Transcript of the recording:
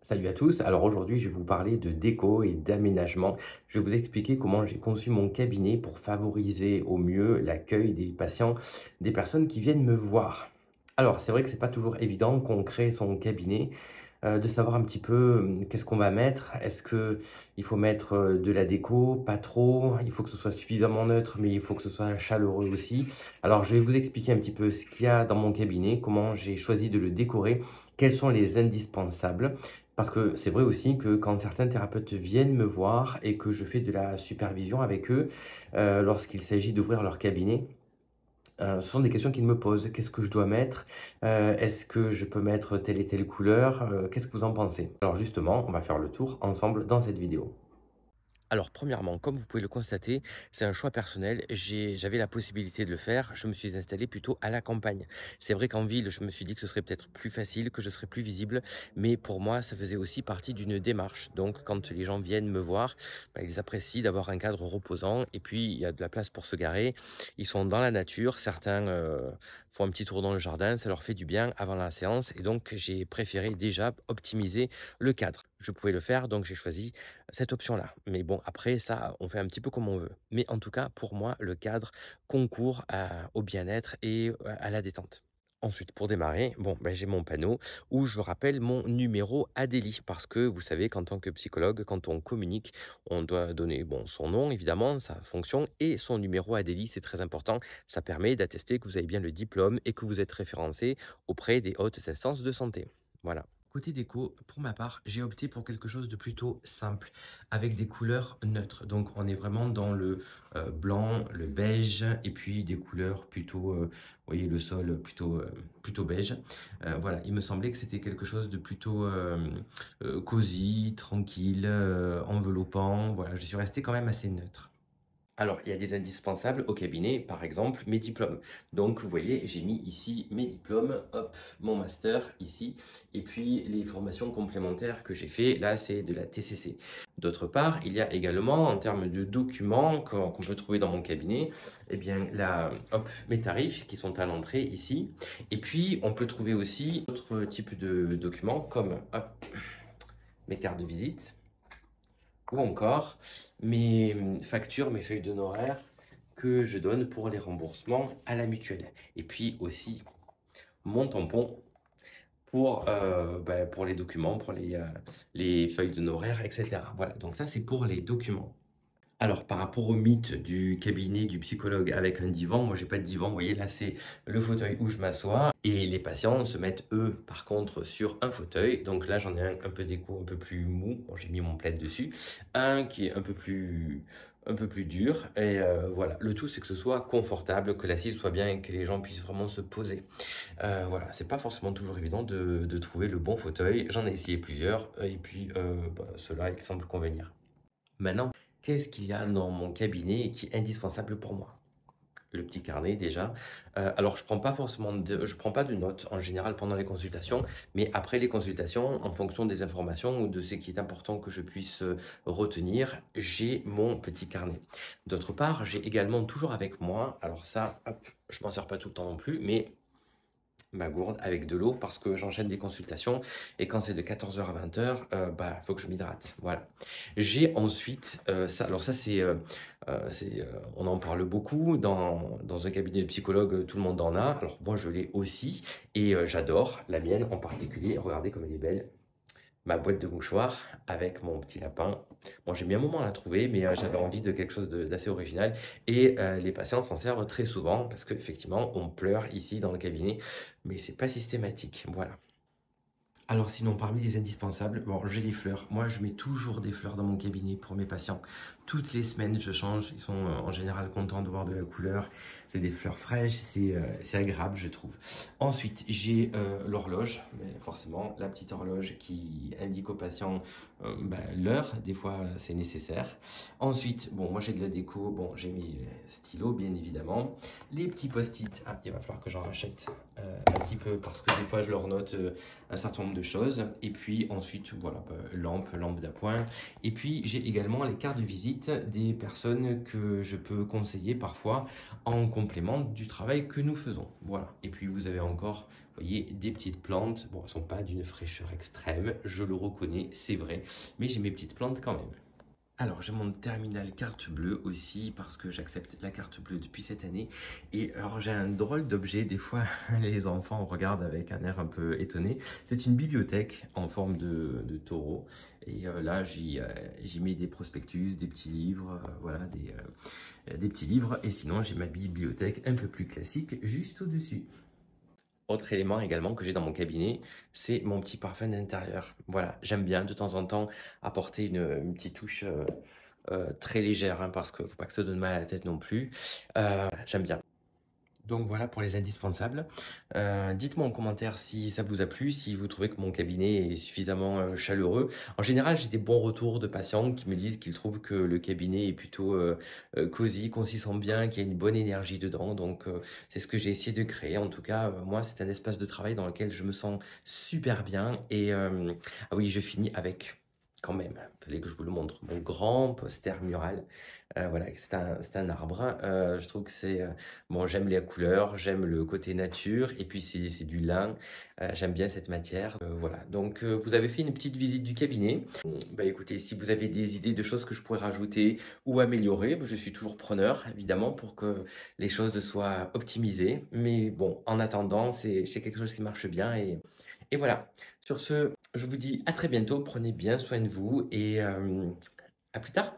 Salut à tous, alors aujourd'hui je vais vous parler de déco et d'aménagement. Je vais vous expliquer comment j'ai conçu mon cabinet pour favoriser au mieux l'accueil des patients, des personnes qui viennent me voir. Alors c'est vrai que c'est pas toujours évident qu'on crée son cabinet, de savoir un petit peu qu'est-ce qu'on va mettre. Est-ce que il faut mettre de la déco, pas trop, il faut que ce soit suffisamment neutre mais il faut que ce soit chaleureux aussi. Alors je vais vous expliquer un petit peu ce qu'il y a dans mon cabinet, comment j'ai choisi de le décorer, quels sont les indispensables. Parce que c'est vrai aussi que quand certains thérapeutes viennent me voir et que je fais de la supervision avec eux, lorsqu'il s'agit d'ouvrir leur cabinet, ce sont des questions qu'ils me posent. Qu'est-ce que je dois mettre? Est-ce que je peux mettre telle et telle couleur? Qu'est-ce que vous en pensez? Alors justement, on va faire le tour ensemble dans cette vidéo. Alors, premièrement, comme vous pouvez le constater, c'est un choix personnel. J'avais la possibilité de le faire. Je me suis installé plutôt à la campagne. C'est vrai qu'en ville, je me suis dit que ce serait peut-être plus facile, que je serais plus visible. Mais pour moi, ça faisait aussi partie d'une démarche. Donc, quand les gens viennent me voir, bah, ils apprécient d'avoir un cadre reposant. Et puis, il y a de la place pour se garer. Ils sont dans la nature. Certains font un petit tour dans le jardin. Ça leur fait du bien avant la séance. Et donc, j'ai préféré déjà optimiser le cadre. Je pouvais le faire, donc j'ai choisi cette option-là. Mais bon, après ça, on fait un petit peu comme on veut. Mais en tout cas, pour moi, le cadre concourt au bien-être et à la détente. Ensuite, pour démarrer, bon, ben, j'ai mon panneau où je rappelle mon numéro Adélie parce que vous savez qu'en tant que psychologue, quand on communique, on doit donner bon, son nom, évidemment, sa fonction et son numéro Adélie, c'est très important. Ça permet d'attester que vous avez bien le diplôme et que vous êtes référencé auprès des hautes instances de santé. Voilà. Côté déco, pour ma part, j'ai opté pour quelque chose de plutôt simple, avec des couleurs neutres. Donc on est vraiment dans le blanc, le beige, et puis des couleurs plutôt, vous voyez le sol plutôt beige. Voilà, il me semblait que c'était quelque chose de plutôt cosy, tranquille, enveloppant. Voilà, je suis resté quand même assez neutre. Alors, il y a des indispensables au cabinet, par exemple mes diplômes. Donc, vous voyez, j'ai mis ici mes diplômes, hop, mon master ici, et puis les formations complémentaires que j'ai fait, là, c'est de la TCC. D'autre part, il y a également, en termes de documents qu'on peut trouver dans mon cabinet, eh bien, là, hop, mes tarifs qui sont à l'entrée ici. Et puis, on peut trouver aussi d'autres types de documents, comme, hop, mes cartes de visite, ou encore mes factures, mes feuilles d'honoraires que je donne pour les remboursements à la mutuelle. Et puis aussi mon tampon pour les documents, pour les feuilles d'honoraires, etc. Voilà, donc ça c'est pour les documents. Alors, par rapport au mythe du cabinet du psychologue avec un divan, moi j'ai pas de divan, vous voyez là c'est le fauteuil où je m'assois et les patients se mettent eux par contre sur un fauteuil. Donc là j'en ai un peu déco, un peu plus mou, bon, j'ai mis mon plaid dessus, un qui est un peu plus dur et voilà. Le tout c'est que ce soit confortable, que l'assise soit bien et que les gens puissent vraiment se poser. Voilà, c'est pas forcément toujours évident de trouver le bon fauteuil. J'en ai essayé plusieurs et puis bah, ceux-là ils semblent convenir. Maintenant, qu'est-ce qu'il y a dans mon cabinet qui est indispensable pour moi? Le petit carnet déjà. Alors je prends pas de notes en général pendant les consultations, mais après les consultations, en fonction des informations ou de ce qui est important que je puisse, retenir, j'ai mon petit carnet. D'autre part, j'ai également toujours avec moi, alors ça, hop, je m'en sers pas tout le temps non plus, mais ma gourde avec de l'eau parce que j'enchaîne des consultations et quand c'est de 14 h à 20 h, bah, faut que je m'hydrate, voilà. J'ai ensuite, ça alors ça on en parle beaucoup dans un cabinet de psychologue, tout le monde en a. Alors moi je l'ai aussi et j'adore la mienne en particulier. Regardez comme elle est belle. Ma boîte de mouchoirs avec mon petit lapin. Bon, j'ai mis un moment à la trouver, mais j'avais envie de quelque chose d'assez original et les patients s'en servent très souvent parce qu'effectivement, on pleure ici dans le cabinet, mais c'est pas systématique, voilà. Alors sinon, parmi les indispensables, bon, j'ai les fleurs. Moi, je mets toujours des fleurs dans mon cabinet pour mes patients. Toutes les semaines, je change. Ils sont en général contents de voir de la couleur. C'est des fleurs fraîches, c'est agréable, je trouve. Ensuite, j'ai l'horloge, mais forcément, la petite horloge qui indique aux patients bah, l'heure. Des fois, c'est nécessaire. Ensuite, bon, moi j'ai de la déco. Bon, j'ai mes stylos, bien évidemment. Les petits post-it. Ah, il va falloir que j'en rachète un petit peu parce que des fois, je leur note un certain nombre de choses. Et puis ensuite, voilà, lampe d'appoint. Et puis j'ai également les cartes de visite des personnes que je peux conseiller parfois en complément du travail que nous faisons. Voilà. Et puis vous avez encore, vous voyez, des petites plantes. Bon, elles ne sont pas d'une fraîcheur extrême, je le reconnais, c'est vrai, mais j'ai mes petites plantes quand même. Alors, j'ai mon terminal carte bleue aussi parce que j'accepte la carte bleue depuis cette année. Et alors, j'ai un drôle d'objet. Des fois, les enfants regardent avec un air un peu étonné. C'est une bibliothèque en forme de taureau. Et là, j'y mets des prospectus, des petits livres, voilà, des petits livres. Et sinon, j'ai ma bibliothèque un peu plus classique juste au-dessus. Autre élément également que j'ai dans mon cabinet, c'est mon petit parfum d'intérieur. Voilà, j'aime bien de temps en temps apporter une petite touche très légère, hein, parce qu'il ne faut pas que ça donne mal à la tête non plus. J'aime bien. Donc voilà pour les indispensables. Dites-moi en commentaire si ça vous a plu, si vous trouvez que mon cabinet est suffisamment chaleureux. En général, j'ai des bons retours de patients qui me disent qu'ils trouvent que le cabinet est plutôt cosy, qu'on s'y sent bien, qu'il y a une bonne énergie dedans. Donc c'est ce que j'ai essayé de créer. En tout cas, moi, c'est un espace de travail dans lequel je me sens super bien. Et ah oui, je finis avec quand même, il fallait que je vous le montre, mon grand poster mural. Voilà, c'est un arbre, hein. Je trouve que c'est bon, j'aime les couleurs, j'aime le côté nature et puis c'est du lin, j'aime bien cette matière, voilà. Donc vous avez fait une petite visite du cabinet. Bah, écoutez, si vous avez des idées de choses que je pourrais rajouter ou améliorer, bah, je suis toujours preneur évidemment pour que les choses soient optimisées. Mais bon, en attendant, c'est quelque chose qui marche bien et voilà. Sur ce, je vous dis à très bientôt, prenez bien soin de vous et à plus tard.